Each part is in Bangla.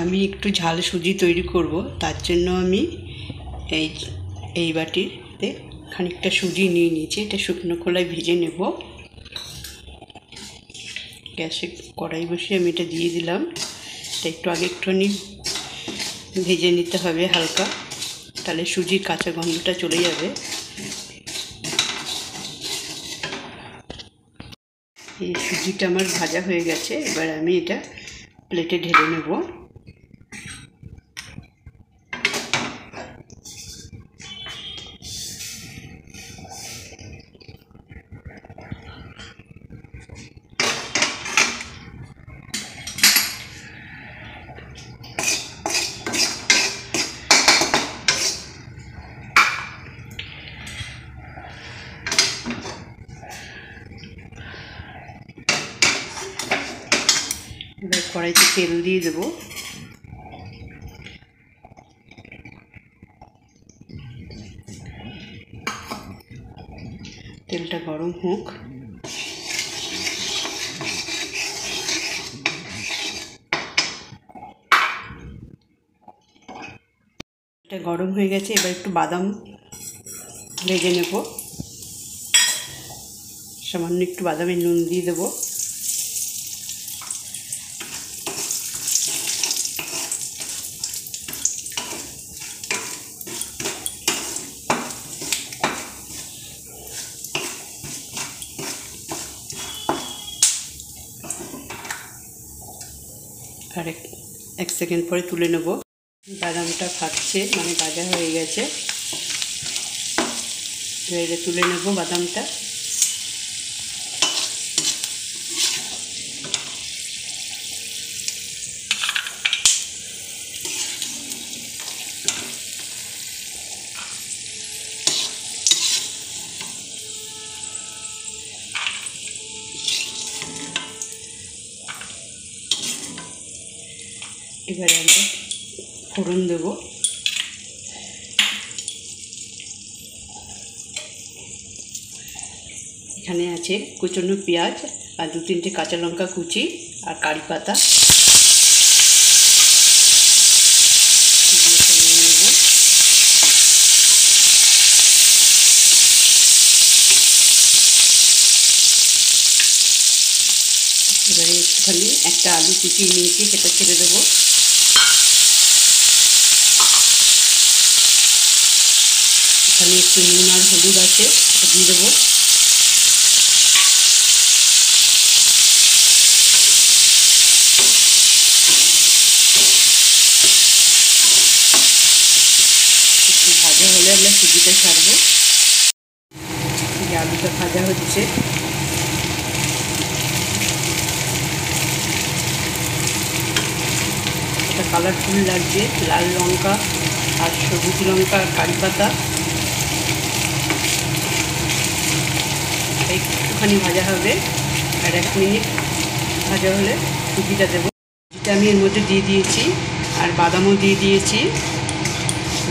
আমি একটু ঝাল সুজি তৈরি করব, তার জন্য আমি এই বাটিতে খানিকটা সুজি নিয়ে নিয়েছি। এটা শুকনো খোলায় ভেজে নেব। গ্যাসে কড়াই বসিয়ে আমি এটা দিয়ে দিলাম। এটা একটু আগে একটুখানি ভেজে নিতে হবে হালকা, তাহলে সুজির কাঁচা গন্ধটা চলে যাবে। এই সুজিটা আমার ভাজা হয়ে গেছে, এবার আমি এটা প্লেটে ঢেলে নেব। এবার কড়াইতে তেল দিয়ে দেবো। তেলটা গরম হোক। এটা গরম হয়ে গেছে, এবার একটু বাদাম ভেজে নেব। সামান্য একটু বাদামের নুন দিয়ে দেবো। আর এক সেকেন্ড পরে তুলে নেব। বাদামটা ফাটছে, মানে ভাজা হয়ে গেছে। এবারে তুলে নেব বাদামটা। এবারে আমরা ফোড়ন দেবো। এখানে আছে কুচনো পেঁয়াজ আর 2-3টে কাঁচা লঙ্কা কুচি আর কারি পাতা। এবারে একটুখানি একটা আলু কুচিয়ে নিয়েছি, সেটা ছেড়ে দেবো। এখানে একটু নুন আর হলুদ আছে, সেটা দিয়ে দেবো। একটু ভাজা হলে আমরা সুজিটা ছাড়বো। আলুটা ভাজা হচ্ছে। এটা কালারফুল লাগছে, লাল লঙ্কা আর সবুজ লঙ্কা আর কারি পাতা। একটুখানি ভাজা হবে, আর 1 মিনিট ভাজা হলে সুজিটা দেবো। সুজিটা আমি এর মধ্যে দিয়ে দিয়েছি, আর বাদামও দিয়ে দিয়েছি।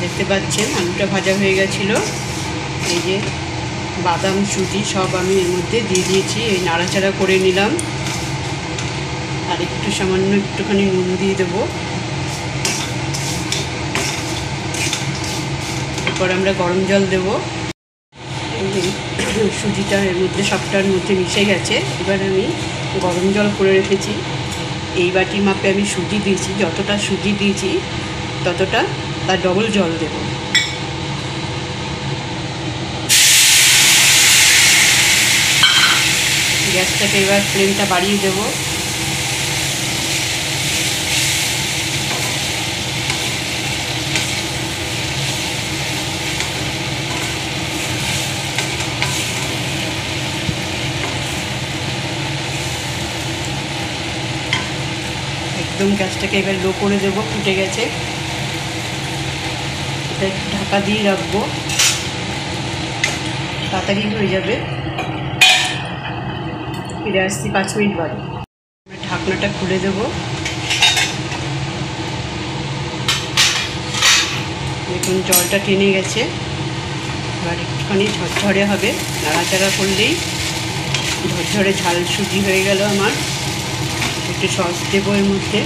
দেখতে পাচ্ছেন আলুটা ভাজা হয়ে গেছিলো। এই যে বাদাম সুজি সব আমি এর মধ্যে দিয়ে দিয়েছি। এই নাড়াচাড়া করে নিলাম, আর একটু সামান্য একটুখানি নুন দিয়ে দেবো। এরপর আমরা গরম জল দেবো। সুজিটা এর মধ্যে সবটার মধ্যে মিশে গেছে। এবার আমি গরম জল করে রেখেছি। এই বাটির মাপে আমি সুজি দিয়েছি, যতটা সুজি দিয়েছি ততটা তার ডবল জল দেব। গ্যাসটাকে এবার ফ্লেমটা বাড়িয়ে দেব। একদম গ্যাসটাকে এবার লো করে দেবো। ফুটে গেছে, এটা ঢাকা দিয়ে রাখবো, তাড়াতাড়ি হয়ে যাবে। ফিরে আসছি 5 মিনিট বাদে। ঢাকনাটা খুলে দেবো। দেখুন জলটা টেনে গেছে। এবার একটুখানি ঝরঝরে হবে, নাড়াচাড়া করলেই ঝরঝরে ঝাল সুজি হয়ে গেল আমার। একটু সস দেবো এর মধ্যে।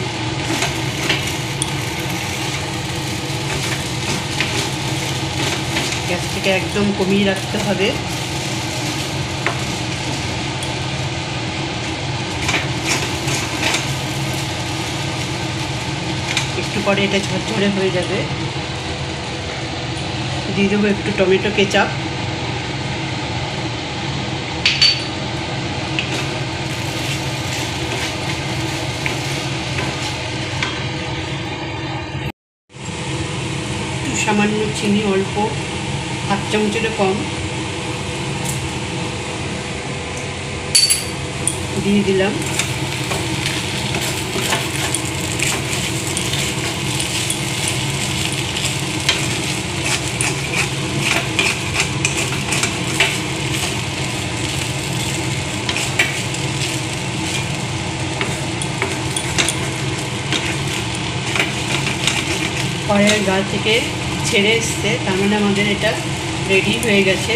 গ্যাসটাকে একদম কমিয়ে রাখতে হবে। একটু পরে এটা ঝরঝরে হয়ে যাবে। দিয়ে দেবো একটু টমেটো কেচাপ। একটু সামান্য চিনি, অল্প, হাফ চামচেরও কম দিয়ে দিলাম। কড়াইয়ের গা থেকে ছেড়ে এসছে, তার মানে আমাদের এটা রেডি হয়ে গেছে।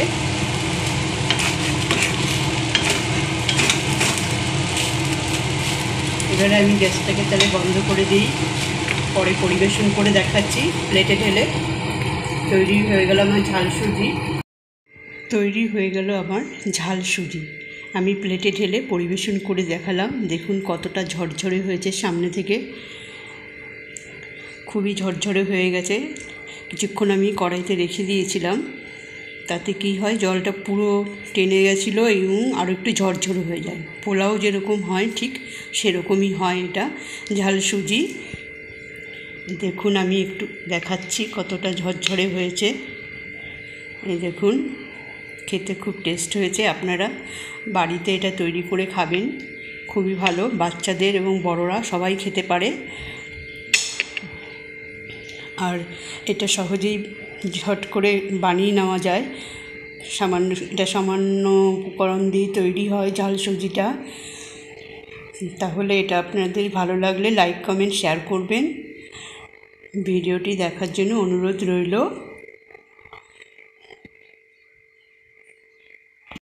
এবারে আমি গ্যাসটাকে তাহলে বন্ধ করে দিই, পরে পরিবেশন করে দেখাচ্ছি প্লেটে ঢেলে। তৈরি হয়ে গেল আমার ঝাল সুজি। তৈরি হয়ে গেল আমার ঝাল সুজি। আমি প্লেটে ঢেলে পরিবেশন করে দেখালাম। দেখুন কতটা ঝরঝরে হয়েছে, সামনে থেকে খুবই ঝরঝরে হয়ে গেছে। কিছুক্ষণ আমি কড়াইতে রেখে দিয়েছিলাম, তাতে কি হয় জলটা পুরো টেনে গেছিলো এবং আরও একটু ঝরঝরে হয়ে যায়। পোলাও যেরকম হয় ঠিক সেরকমই হয় এটা ঝাল সুজি। দেখুন আমি একটু দেখাচ্ছি কতটা ঝরঝরে হয়েছে। এই দেখুন, খেতে খুব টেস্ট হয়েছে। আপনারা বাড়িতে এটা তৈরি করে খাবেন, খুবই ভালো। বাচ্চাদের এবং বড়রা সবাই খেতে পারে। আর এটা সহজেই ঝট করে বানিয়ে নেওয়া যায়। সামান্য উপকরণ দিয়ে তৈরি হয় ঝাল সুজিটা। তাহলে এটা আপনাদের ভালো লাগলে লাইক, কমেন্ট, শেয়ার করবেন। ভিডিওটি দেখার জন্য অনুরোধ রইল।